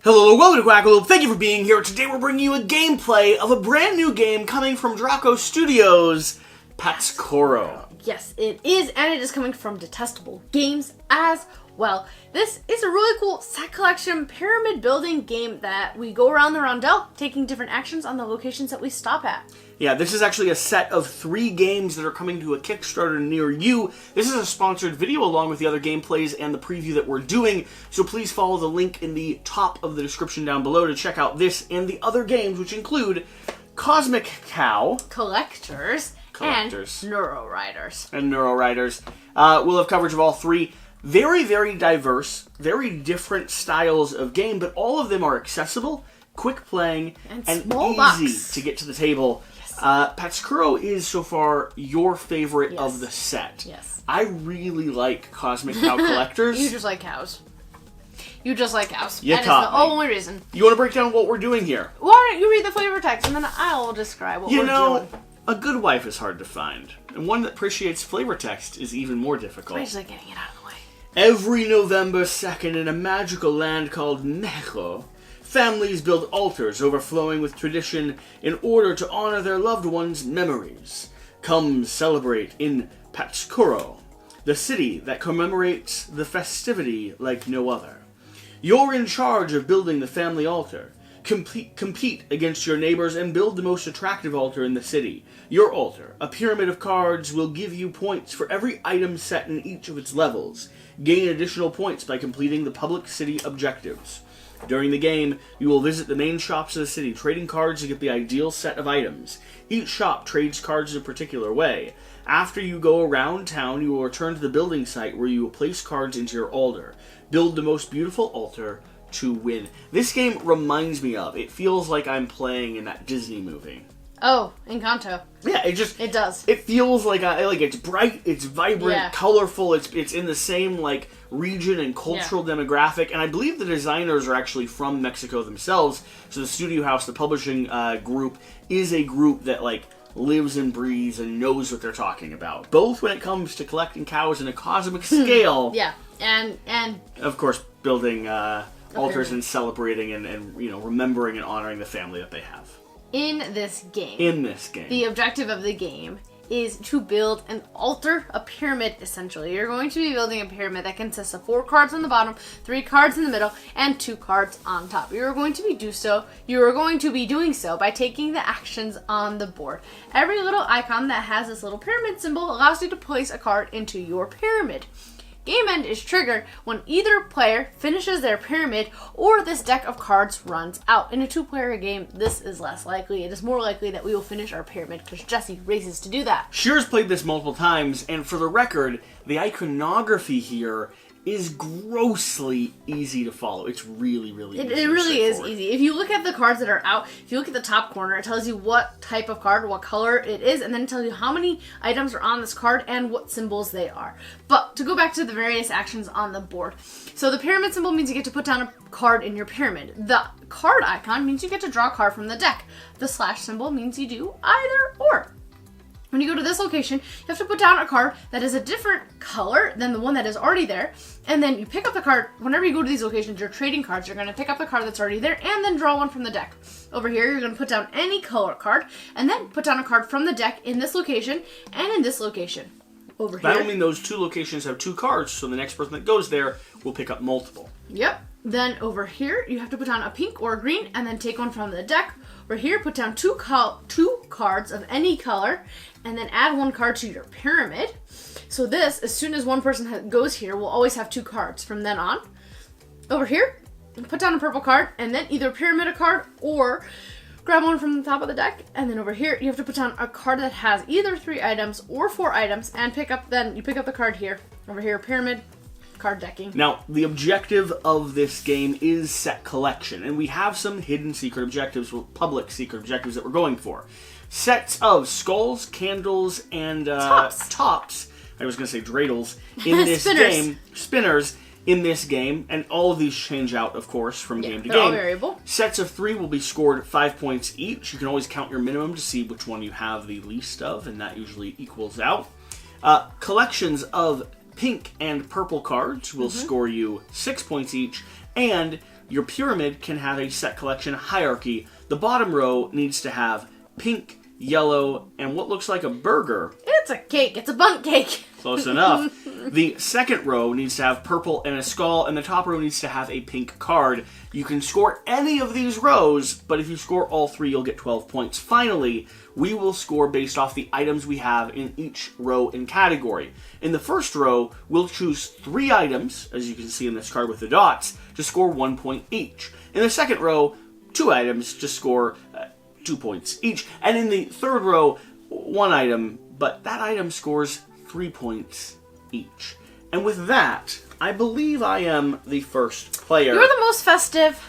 Hello, welcome to Quackalope. Thank you for being here. Today we're bringing you a gameplay of a brand new game coming from Draco Studios, Patzcuaro. Yes, it is, and it is coming from Detestable Games as well. This is a really cool set collection pyramid building game that we go around the rondel, taking different actions on the locations that we stop at. Yeah, this is actually a set of 3 games that are coming to a Kickstarter near you. This is a sponsored video along with the other gameplays and the preview that we're doing, so please follow the link in the top of the description down below to check out this and the other games, which include Cosmic Cow, Collectors. And Neuro Riders. We'll have coverage of all 3. Very, very diverse, very different styles of game, but all of them are accessible, quick playing, and easy to get to the table. Yes. Pátzcuaro is so far your favorite of the set. Yes. I really like Cosmic Cow Collectors. You just like cows. You just like cows. You that is the only reason. You want to break down what we're doing here? Why don't you read the flavor text and then I'll describe what we're doing. A good wife is hard to find, and one that appreciates flavor text is even more difficult. I just like getting it out of the way. Every November 2nd in a magical land called Mexico, families build altars overflowing with tradition in order to honor their loved ones' memories. Come celebrate in Pátzcuaro, the city that commemorates the festivity like no other. You're in charge of building the family altar. Compete against your neighbors and build the most attractive altar in the city. Your altar, a pyramid of cards, will give you points for every item set in each of its levels. Gain additional points by completing the public city objectives. During the game, you will visit the main shops of the city, trading cards to get the ideal set of items. Each shop trades cards in a particular way. After you go around town, you will return to the building site where you will place cards into your altar. Build the most beautiful altar to win. This game reminds me of, it feels like I'm playing in that Disney movie. Oh, Encanto. Yeah, it does. It feels like it's bright, it's vibrant, colorful. It's in the same region and cultural demographic, and I believe the designers are actually from Mexico themselves. So the studio house, the publishing group, is a group that lives and breathes and knows what they're talking about, both when it comes to collecting cows in a cosmic scale. Yeah, and of course building altars and celebrating and remembering and honoring the family that they have. In this game, the objective of the game is to build an altar, a pyramid, essentially. You're going to be building a pyramid that consists of 4 cards on the bottom, 3 cards in the middle, and 2 cards on top. You are going to be doing so by taking the actions on the board. Every little icon that has this little pyramid symbol allows you to place a card into your pyramid. Game end is triggered when either player finishes their pyramid or this deck of cards runs out. In a 2-player game, this is less likely. It is more likely that we will finish our pyramid because Jesse races to do that. Shear's played this multiple times, and for the record, the iconography here is grossly easy to follow. It's really, really easy. It really is easy. If you look at the cards that are out, if you look at the top corner, it tells you what type of card, what color it is, and then it tells you how many items are on this card and what symbols they are. But to go back to the various actions on the board. So the pyramid symbol means you get to put down a card in your pyramid. The card icon means you get to draw a card from the deck. The slash symbol means you do either or. When you go to this location, you have to put down a card that is a different color than the one that is already there, and then you pick up the card. Whenever you go to these locations, you're trading cards. You're going to pick up the card that's already there and then draw one from the deck. Over here, you're going to put down any color card and then put down a card from the deck in this location and in this location. Over here. That'll mean those 2 locations have 2 cards, so the next person that goes there will pick up multiple. Yep. Then over here, you have to put down a pink or a green and then take one from the deck. Over here, put down 2 cards of any color and then add 1 card to your pyramid. So this, as soon as one person goes here, will always have 2 cards from then on. Over here, put down a purple card and then either pyramid a card or grab one from the top of the deck. And then over here, you have to put down a card that has either 3 items or 4 items and pick up the card here. Over here, pyramid, card decking. Now, the objective of this game is set collection, and we have some hidden secret objectives, or public secret objectives that we're going for. Sets of skulls, candles, and tops. I was going to say dreidels in this game. Spinners in this game, and all of these change out, of course, from game to game. All variable. Sets of 3 will be scored 5 points each. You can always count your minimum to see which one you have the least of, and that usually equals out. Collections of pink and purple cards will score you 6 points each, and your pyramid can have a set collection hierarchy. The bottom row needs to have pink, yellow, and what looks like a burger. It's a cake. It's a bundt cake. Close enough. The second row needs to have purple and a skull, and the top row needs to have a pink card. You can score any of these rows, but if you score all three, you'll get 12 points. Finally, we will score based off the items we have in each row and category. In the first row, we'll choose 3 items, as you can see in this card with the dots, to score 1 point each. In the second row, 2 items to score 2 points each. And in the third row, 1 item, but that item scores 3 points each. And with that, I believe I am the first player. You're the most festive.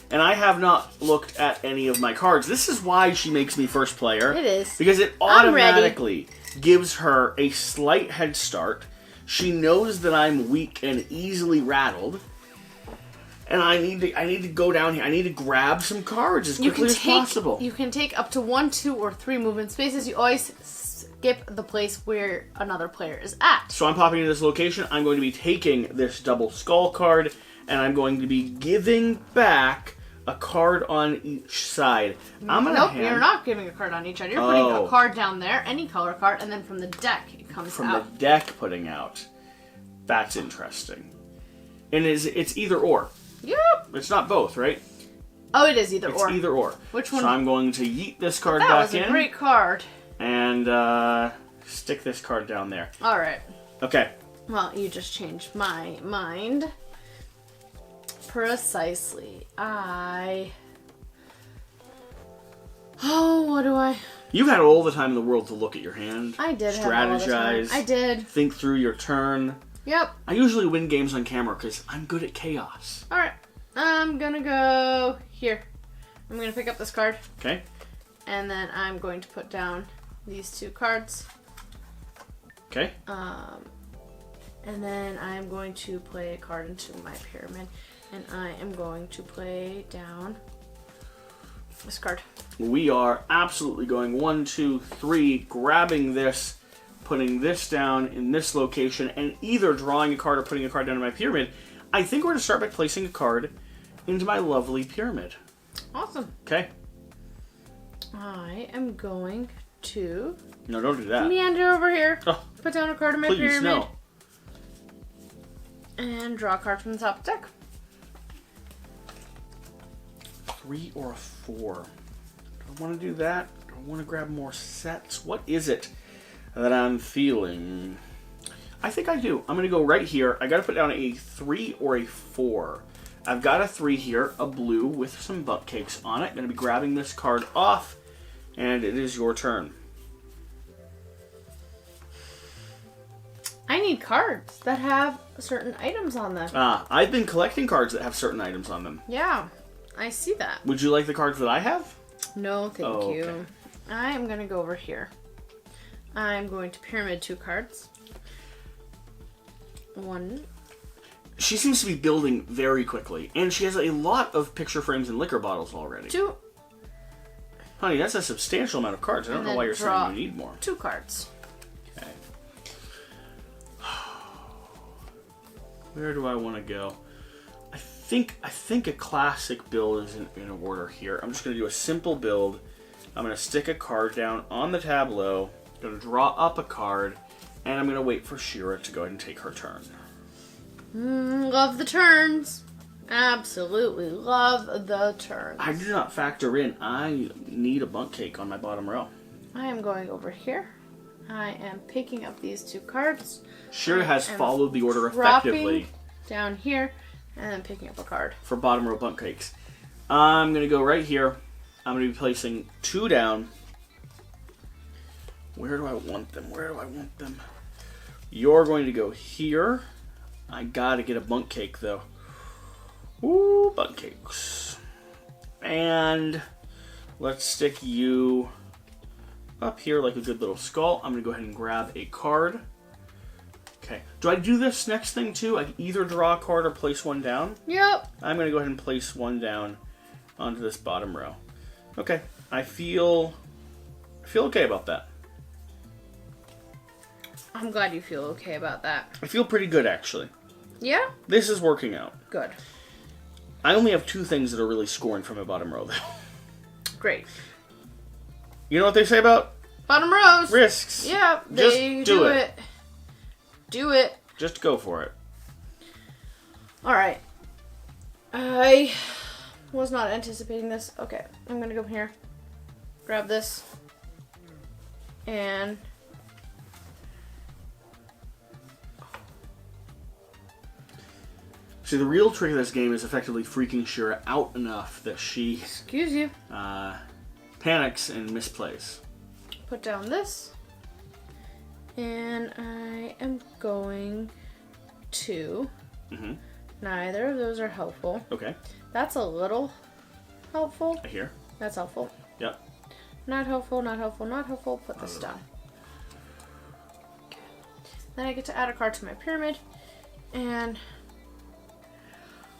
And I have not looked at any of my cards. This is why she makes me first player. It is. Because it automatically gives her a slight head start. She knows that I'm weak and easily rattled. And I need to go down here. I need to grab some cards as quickly as possible. You can take up to 1, 2, or 3 movement spaces. You always skip the place where another player is at. So I'm popping into this location. I'm going to be taking this double skull card, and I'm going to be giving back a card on each side. Nope, you're not giving a card on each side. You're putting a card down there, any color card, and then from the deck it comes out. From the deck putting out. That's interesting. And it's either or. Yep. It's not both, right? Oh, it is either or. It's either or. Which one? So I'm going to yeet this card back in. That was a great card. And stick this card down there. All right. Okay. Well, you just changed my mind. Precisely. What do I... You've had all the time in the world to look at your hand. I did strategize, have all the time. I did. Think through your turn. Yep. I usually win games on camera because I'm good at chaos. Alright. I'm gonna go here. I'm gonna pick up this card. Okay. And then I'm going to put down these 2 cards. Okay. And then I'm going to play a card into my pyramid. And I am going to play down this card. We are absolutely going 1, 2, 3, grabbing this, putting this down in this location, and either drawing a card or putting a card down in my pyramid. I think we're going to start by placing a card into my lovely pyramid. Awesome. Okay. I am going to... No, don't do that. Meander over here. Oh, put down a card in my please, pyramid. no. And draw a card from the top of the deck. 3 or a 4. Do I want to do that? Do I want to grab more sets? What is it that I'm feeling? I think I do. I'm going to go right here. I got to put down a 3 or a 4. I've got a 3 here, a blue with some butt cakes on it. I'm going to be grabbing this card off, and it is your turn. I need cards that have certain items on them. I've been collecting cards that have certain items on them. Yeah, I see that. Would you like the cards that I have? No, thank you. Okay. I am going to go over here. I'm going to pyramid 2 cards. 1. She seems to be building very quickly, and she has a lot of picture frames and liquor bottles already. 2. Honey, that's a substantial amount of cards. I don't know why you're saying you need more. 2 cards. Okay. Where do I want to go? I think a classic build is in order here. I'm just going to do a simple build. I'm going to stick a card down on the tableau. I'm going to draw up a card, and I'm going to wait for Shira to go ahead and take her turn. Love the turns. Absolutely love the turns. I do not factor in. I need a bundt cake on my bottom row. I am going over here. I am picking up these 2 cards. Shira has followed the order effectively. Down here, and then picking up a card. For bottom row bundt cakes. I'm going to go right here. I'm going to be placing 2 down. Where do I want them? Where do I want them? You're going to go here. I got to get a bundt cake, though. Ooh, bundt cakes. And let's stick you up here like a good little skull. I'm going to go ahead and grab a card. Okay. Do I do this next thing, too? I can either draw a card or place one down? Yep. I'm going to go ahead and place one down onto this bottom row. Okay. I feel okay about that. I'm glad you feel okay about that. I feel pretty good, actually. Yeah? This is working out. Good. I only have 2 things that are really scoring from my bottom row, though. Great. You know what they say about bottom rows? Risks. Yeah, they do it. Do it. Just go for it. Alright. I was not anticipating this. Okay, I'm gonna go here. Grab this. And... See, the real trick of this game is effectively freaking Shira out enough that she... Excuse you. Panics and misplays. Put down this. And I am going to... Mm-hmm. Neither of those are helpful. Okay. That's a little helpful. I hear. That's helpful. Yep. Not helpful, not helpful, not helpful. Put this down. Then I get to add a card to my pyramid. And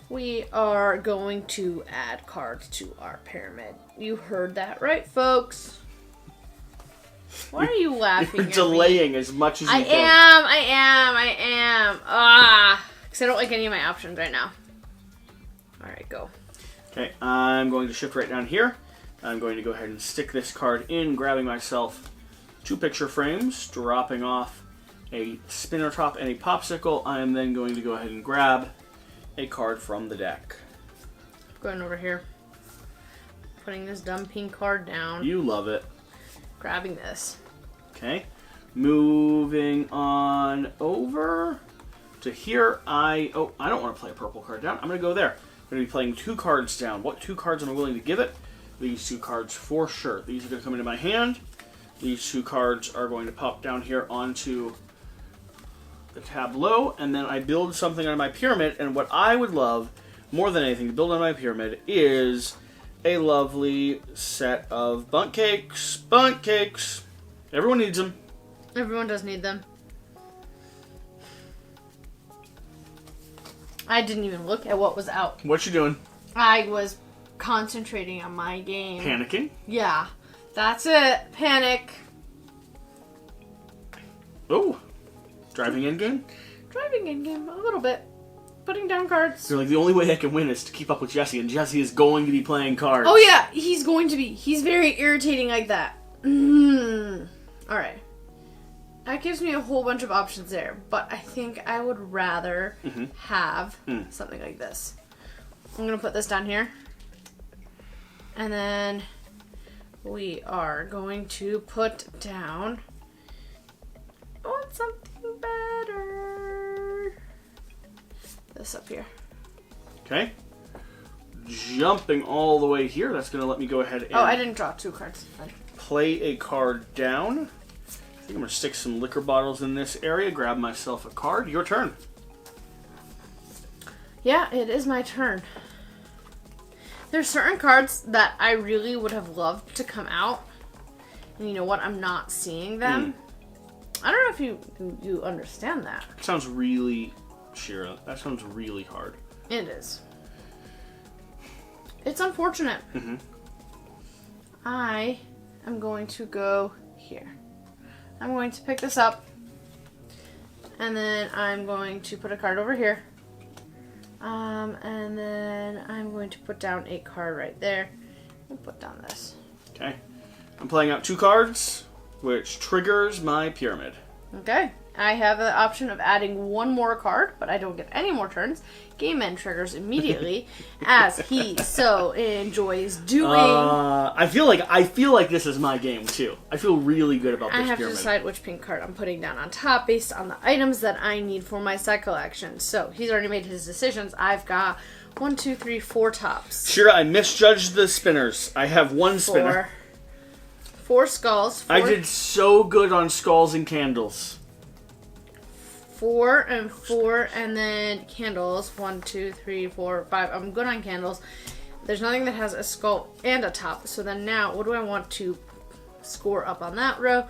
we are going to add cards to our pyramid. You heard that right, folks. Why are you laughing You're at delaying me? as much as you can. I am. Because I don't like any of my options right now. Alright, go. Okay, I'm going to shift right down here. I'm going to go ahead and stick this card in, grabbing myself 2 picture frames, dropping off a spinner top and a popsicle. I am then going to go ahead and grab a card from the deck. Going over here. Putting this dumb pink card down. You love it. Grabbing this. Okay. Moving on over to here. I don't want to play a purple card down. I'm going to go there. I'm going to be playing 2 cards down. What 2 cards am I willing to give it? These 2 cards for sure. These are going to come into my hand. These 2 cards are going to pop down here onto the tableau, and then I build something on my pyramid. And what I would love more than anything to build on my pyramid is a lovely set of bundt cakes. Bundt cakes. Everyone needs them. Everyone does need them. I didn't even look at what was out. What you doing? I was concentrating on my game. Panicking? Yeah. That's it. Panic. Oh. Driving in game? Driving in game a little bit. Putting down cards. You're like, the only way I can win is to keep up with Jesse, and Jesse is going to be playing cards. Oh yeah, he's going to be. He's very irritating like that. Alright. That gives me a whole bunch of options there, but I think I would rather have something like this. I'm going to put this down here. And then we are going to put down... I want something better. This up here. Okay. Jumping all the way here. That's going to let me go ahead and... Oh, I didn't draw 2 cards. Play a card down. I think I'm going to stick some liquor bottles in this area. Grab myself a card. Your turn. Yeah, it is my turn. There's certain cards that I really would have loved to come out. And you know what? I'm not seeing them. I don't know if you understand that. Sounds really... Shira, that sounds really hard. It is. It's unfortunate. I am going to go here. I'm going to pick this up. And then I'm going to put a card over here. And then I'm going to put down a card right there. And put down this. Okay. I'm playing out 2 cards, which triggers my pyramid. Okay. I have the option of adding 1 more card, but I don't get any more turns. Game end triggers immediately, as he so enjoys doing. I feel like this is my game too. I feel really good about this pyramid. I have to decide which pink card I'm putting down on top based on the items that I need for my set collection. So he's already made his decisions. I've got 1, 2, 3, 4 tops. Shira, I misjudged the spinners. I have 1 spinner. 4 skulls. 4. I did so good on skulls and candles. 4 and 4, and then candles. 1, 2, 3, 4, 5. I'm good on candles. There's nothing that has a skull and a top. So then now, what do I want to score up on that row?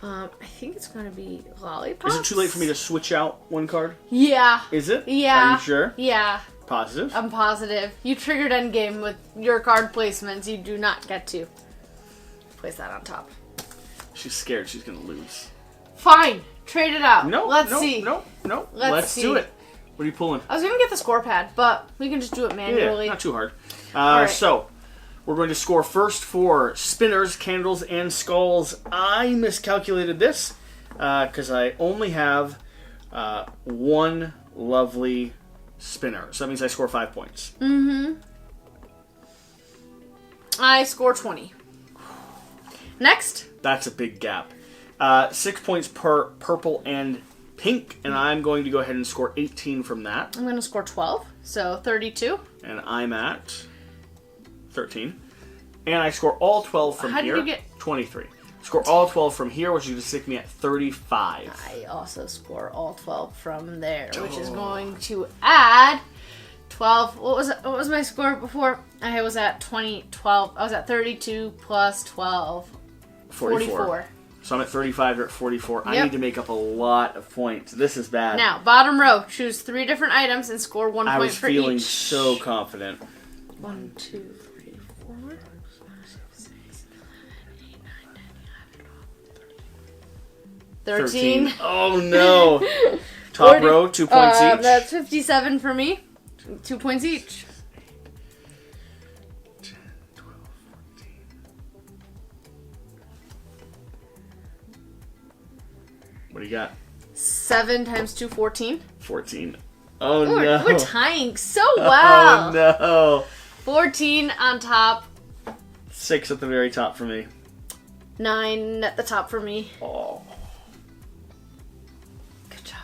I think it's going to be lollipops. Is it too late for me to switch out 1 card? Yeah. Is it? Yeah. Are you sure? Yeah. Positive? I'm positive. You triggered endgame with your card placements. You do not get to place that on top. She's scared she's going to lose. Fine. Trade it out. No. Let's see. No. Let's do it. What are you pulling? I was going to get the score pad, but we can just do it manually. Yeah, not too hard. Right. So, we're going to score first for spinners, candles, and skulls. I miscalculated this because I only have one lovely spinner. So that means I score 5 points. Mm-hmm. I score 20. Next. That's a big gap. 6 points per purple and pink, and I'm going to go ahead and score 18 from that. I'm going to score 12, so 32. And I'm at 13. And I score all 12 from How here. did you get 23. Score all 12 from here, which is going to stick me at 35. I also score all 12 from there, which is going to add 12. What was my score before? I was at 12. I was at 32 plus 12. 44. So I'm at 35, you're at 44. I Yep. need to make up a lot of points. This is bad. Now, bottom row. Choose 3 different items and score 1 I point was for feeling each. so confident. 1, 2, 3, 4, 5, 6, 7, 8, 9, 10, 11, 12, 13. Oh no! Top row, 2 points each. That's 57 for me. 2 points each. 10, 12, 14. What do you got? 7 times 2, 14. 14. Oh Ooh, no! we're tying so well. Oh no! 14 on top. 6 at the very top for me. 9 at the top for me. Oh. Good job.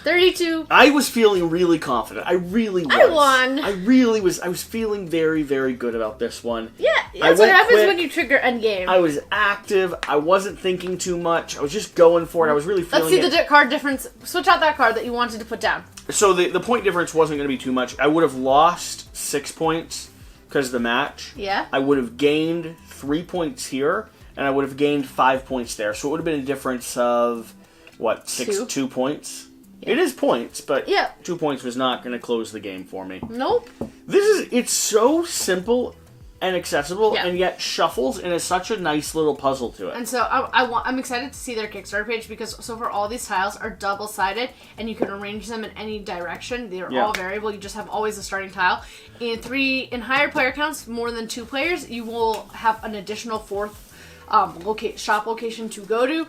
32. I was feeling really confident. I really was. I won. I really was. I was feeling very, very good about this one. Yeah, I that's what went happens quick. when you trigger endgame. I was active. I wasn't thinking too much. I was just going for it. I was really feeling Let's see the card difference. Switch out that card that you wanted to put down. So the point difference wasn't going to be too much. I would have lost 6 points because of the match. Yeah. I would have gained 3 points here, and I would have gained 5 points there. So it would have been a difference of, what, 2 points? Yeah. It is points, but Yeah. 2 points was not going to close the game for me. Nope. It's so simple and accessible, Yeah. and yet shuffles and is such a nice little puzzle to it. And so I'm excited to see their Kickstarter page because so far all these tiles are double-sided and you can arrange them in any direction. They're all variable. You just have always a starting tile. In higher player counts, more than 2 players, you will have an additional 4th shop location to go to.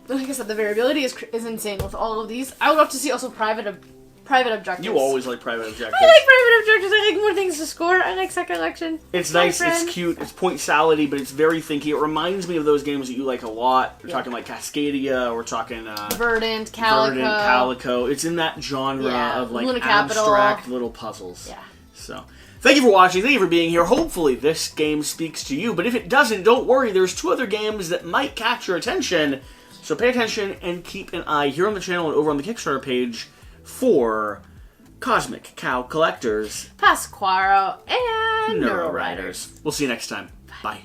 Like I said, the variability is insane with all of these. I would love to see also private objectives. You always like private objectives. I like private objectives. I like more things to score. I like second election. It's My nice, friend. it's cute, it's point salady, but it's very thinky. It reminds me of those games that you like a lot. We're talking like Cascadia, we're talking Verdant, Calico. Calico. It's in that genre of like Luna Capital. abstract little puzzles. Yeah. So, thank you for watching, thank you for being here. Hopefully this game speaks to you, but if it doesn't, don't worry. There's 2 other games that might catch your attention. So pay attention and keep an eye here on the channel and over on the Kickstarter page for Cosmic Cow Collectors, Pátzcuaro, and Neuro Riders. We'll see you next time. Bye.